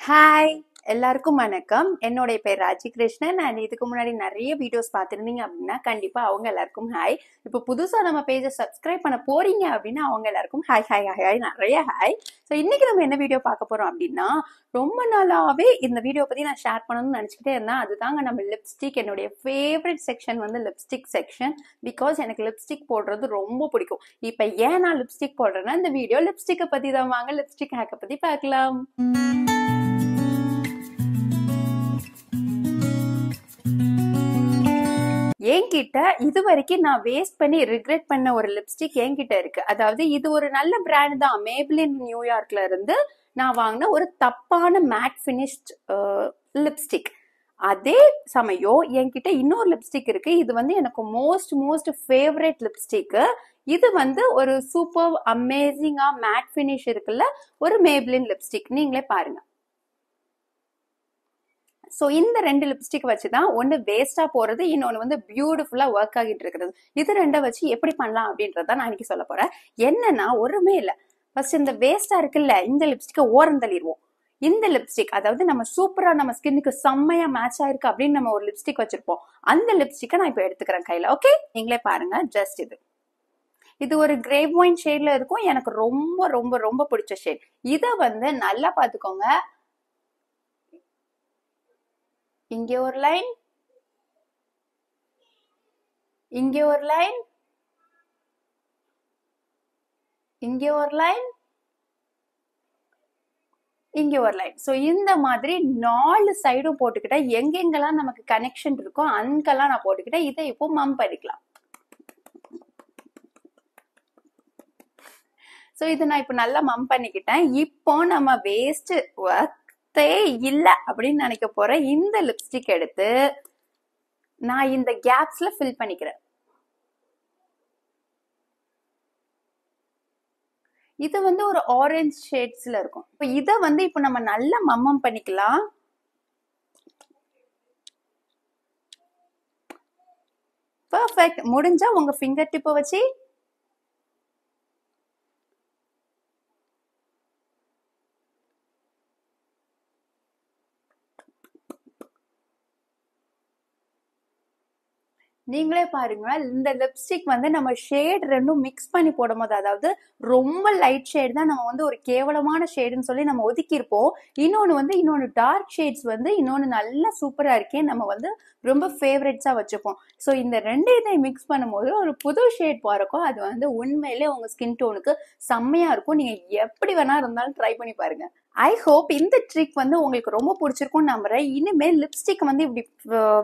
Hi எல்லாருக்கும் வணக்கம். என்னுடைய பேர் ராஜகிருஷ்ணன். அண்ட் இதுக்கு முன்னாடி நிறைய வீடியோஸ் பார்த்துருந்தீங்க அப்படின்னா கண்டிப்பா அவங்க எல்லாருக்கும் ஹாய். இப்போ புதுசா நம்ம பேஜை சப்ஸ்கிரைப் பண்ண போறீங்க அப்படின்னா அவங்க எல்லாருக்கும் ஹாய் ஹாய் ஹாய் ஹாய் நிறைய ஹாய். ஸோ இன்னைக்கு நம்ம என்ன வீடியோ பார்க்க போறோம் அப்படின்னா, ரொம்ப நாளாவே இந்த வீடியோ பத்தி நான் ஷேர் பண்ணணும்னு நினைச்சுக்கிட்டே இருந்தேன். அதுதாங்க நம்ம லிப்ஸ்டிக். என்னுடைய ஃபேவரட் செக்ஷன் வந்து லிப்ஸ்டிக் செக்ஷன். பிகாஸ் எனக்கு லிப்ஸ்டிக் போடுறது ரொம்ப பிடிக்கும். இப்போ ஏன் நான் லிப்ஸ்டிக் போடுறேன்னா, இந்த வீடியோ லிப்ஸ்டிக்கை பத்தி தான். வாங்க லிப்ஸ்டிக் ஹேக்கை பத்தி பார்க்கலாம். என்கிட்ட இது வரைக்கும் நான் வேஸ்ட் பண்ணி ரிக்ரெட் பண்ண ஒரு லிப்ஸ்டிக் என்கிட்ட இருக்கு. அதாவது இது ஒரு நல்ல பிராண்ட் தான். மேப்ளின் நியூயார்க்ல இருந்து நான் வாங்கின ஒரு தப்பான மேட் பினிஷ்ட் லிப்ஸ்டிக். அதே சமயம் என்கிட்ட இன்னொரு லிப்ஸ்டிக் இருக்கு. இது வந்து எனக்கு மோஸ்ட் ஃபேவரட் லிப்ஸ்டிக். இது வந்து ஒரு சூப்பர் அமேசிங்கா மேட் பினிஷ் இருக்குல்ல, ஒரு மேப்ளின் லிப்ஸ்டிக். நீங்களே பாருங்க. ஸோ இந்த ரெண்டு லிப்ஸ்டிக் வச்சுதான் ஒன்று வேஸ்டா போறது, இன்னொன்று வந்து பியூட்டிஃபுல்லா ஒர்க் ஆகிட்டு இருக்கிறது. இது ரெண்டை வச்சு எப்படி பண்ணலாம் அப்படின்றத நான் இன்னைக்கு சொல்ல போறேன். என்னன்னா ஒருமே இல்லை. ஃபர்ஸ்ட் இந்த வேஸ்டா இருக்குல்ல, இந்த லிப்ஸ்டிக்கை ஓரம் தள்ளிடுவோம். இந்த லிப்ஸ்டிக் அதாவது நம்ம சூப்பரா நம்ம ஸ்கின்னுக்கு செம்மையா மேட்ச் ஆயிருக்கு அப்படின்னு நம்ம ஒரு லிப்ஸ்டிக் வச்சிருப்போம். அந்த லிப்ஸ்டிக்கை நான் இப்போ எடுத்துக்கிறேன் கையில. ஓகே, நீங்களே பாருங்க. ஜஸ்ட் இது ஒரு கிரேப் ஒயின் ஷேட்ல இருக்கும். எனக்கு ரொம்ப ரொம்ப ரொம்ப பிடிச்ச ஷேட். இதை வந்து நல்லா பார்த்துக்கோங்க. இங்கே ஒரு லைன், இங்கே ஒரு லைன், இங்கே ஒரு லைன், இங்க ஒரு லைன். ஸோ இந்த மாதிரி 4 சைடும் போட்டுக்கிட்டா எங்கெங்கெல்லாம் நமக்கு கனெக்ஷன் இருக்கோ அங்கெல்லாம் நான் போட்டுக்கிட்டேன். இதை இப்போ மம் பண்ணிக்கலாம். ஸோ இதை நான் இப்போ நல்லா மம் பண்ணிக்கிட்டேன். இப்போ நம்ம வேஸ்ட் ஒர்த்தே இல்லை அப்படின்னு நினைக்க போறேன். இந்த லிப்ஸ்டிக் எடுத்து நான் இந்த கேப்ஸ்ல ஃபில் பண்ணிக்கிறேன். இது வந்து ஒரு ஆரஞ்சு ஷேட்ஸ்ல இருக்கும். இப்போ இதை வந்து இப்போ நம்ம நல்லா மம்மம் பண்ணிக்கலாம். பர்ஃபெக்ட். முடிஞ்சா உங்க ஃபிங்கர் டிப்பை வச்சு நீங்களே பாருங்க. இந்த லிப்ஸ்டிக் வந்து நம்ம ஷேட் ரெண்டும் மிக்ஸ் பண்ணி போடும் போது, அதாவது ரொம்ப லைட் ஷேட் தான் நம்ம வந்து ஒரு கேவலமான ஷேடுன்னு சொல்லி நம்ம ஒதுக்கி இருப்போம். இன்னொன்னு டார்க் ஷேட்ஸ் வந்து இன்னொன்னு நல்லா சூப்பரா இருக்கேன் நம்ம வந்து ரொம்ப ஃபேவரட்ஸா வச்சுப்போம். ஸோ இந்த ரெண்டு இதையும் மிக்ஸ் பண்ணும்போது ஒரு புது ஷேட் போறக்கும். அது வந்து உண்மையிலே உங்க ஸ்கின் டோனுக்கு செம்மையா இருக்கும். நீங்க எப்படி வேணா இருந்தாலும் ட்ரை பண்ணி பாருங்க. ஐ ஹோப் இந்த ட்ரிக் வந்து உங்களுக்கு ரொம்ப பிடிச்சிருக்கும்னு நம்புறேன். இனிமேல் லிப்ஸ்டிக் வந்து இப்படி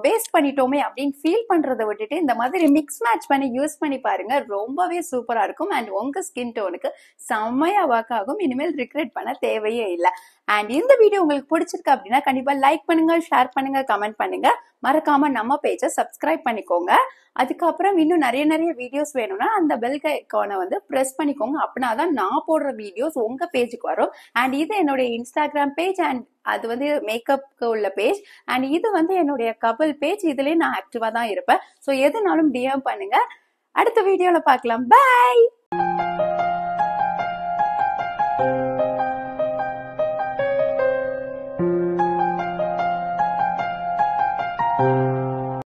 வேஸ்ட் பண்ணிட்டோமே அப்படின்னு ஃபீல் பண்றதை விட்டுட்டு இந்த மாதிரி மிக்ஸ் மேட்ச் பண்ணி யூஸ் பண்ணி பாருங்க. ரொம்பவே சூப்பரா இருக்கும். அண்ட் உங்க ஸ்கின் டோனுக்கு செம்மையா ஒர்க் ஆகும். இனிமேல் ரிக்ரெட் பண்ண தேவையே இல்லை. அண்ட் இந்த வீடியோ உங்களுக்கு பிடிச்சிருக்கு அப்படின்னா கண்டிப்பா லைக் பண்ணுங்க, ஷேர் பண்ணுங்க, கமெண்ட் பண்ணுங்க. மறக்காம நம்ம பேஜை சப்ஸ்கிரைப் பண்ணிக்கோங்க. அதுக்கப்புறம் இன்னும் நிறைய வீடியோஸ் வேணும்னா அந்த பெல் ஐகானை வந்து ப்ரெஸ் பண்ணிக்கோங்க. அப்படின்னா தான் நான் போடுற வீடியோஸ் உங்க பேஜுக்கு வரும். அண்ட் இது என்னுடைய இன்ஸ்டாகிராம் பேஜ். அண்ட் அது வந்து மேக்கப்க்கு உள்ள பேஜ். அண்ட் இது வந்து என்னுடைய கபல் பேஜ். இதுலயே நான் ஆக்டிவா தான் இருப்பேன். ஸோ எதுனாலும் டிஎம் பண்ணுங்க. அடுத்த வீடியோல பார்க்கலாம். பை.